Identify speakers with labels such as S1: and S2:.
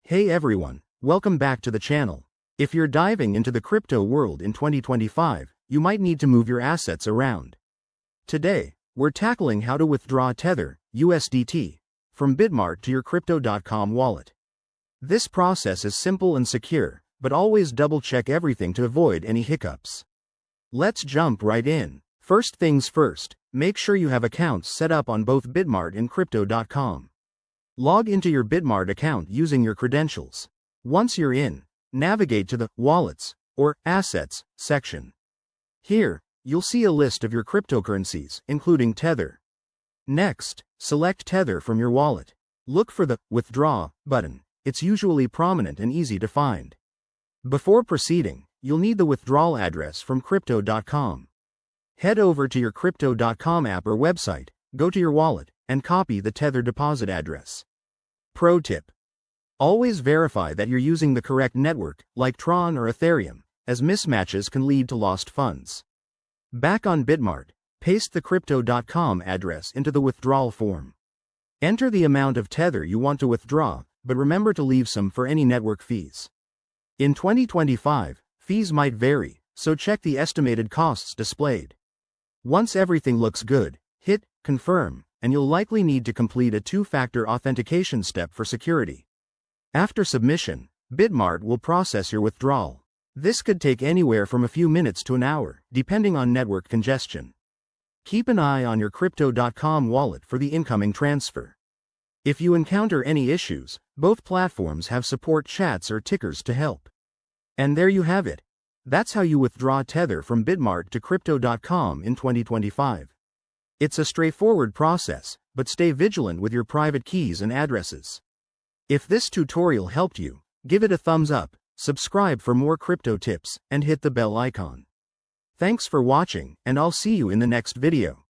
S1: Hey everyone, welcome back to the channel. If you're diving into the crypto world in 2025, you might need to move your assets around. Today, we're tackling how to withdraw Tether, USDT, from Bitmart to your Crypto.com wallet. This process is simple and secure, but always double-check everything to avoid any hiccups. Let's jump right in. First things first, make sure you have accounts set up on both Bitmart and Crypto.com. Log into your Bitmart account using your credentials. Once you're in, navigate to the Wallets or Assets section. Here, you'll see a list of your cryptocurrencies, including Tether. Next, select Tether from your wallet. Look for the Withdraw button. It's usually prominent and easy to find. Before proceeding, you'll need the withdrawal address from Crypto.com. Head over to your Crypto.com app or website, go to your wallet, and copy the Tether deposit address. Pro tip: always verify that you're using the correct network, like Tron or Ethereum, as mismatches can lead to lost funds. Back on Bitmart, paste the Crypto.com address into the withdrawal form. Enter the amount of Tether you want to withdraw, but remember to leave some for any network fees. In 2025, fees might vary, so check the estimated costs displayed. Once everything looks good, hit Confirm, and you'll likely need to complete a two-factor authentication step for security. After submission, Bitmart will process your withdrawal. This could take anywhere from a few minutes to an hour, depending on network congestion. Keep an eye on your Crypto.com wallet for the incoming transfer. If you encounter any issues, both platforms have support chats or tickers to help. And there you have it. That's how you withdraw Tether from Bitmart to Crypto.com in 2025. It's a straightforward process, but stay vigilant with your private keys and addresses. If this tutorial helped you, give it a thumbs up, subscribe for more crypto tips, and hit the bell icon. Thanks for watching, and I'll see you in the next video.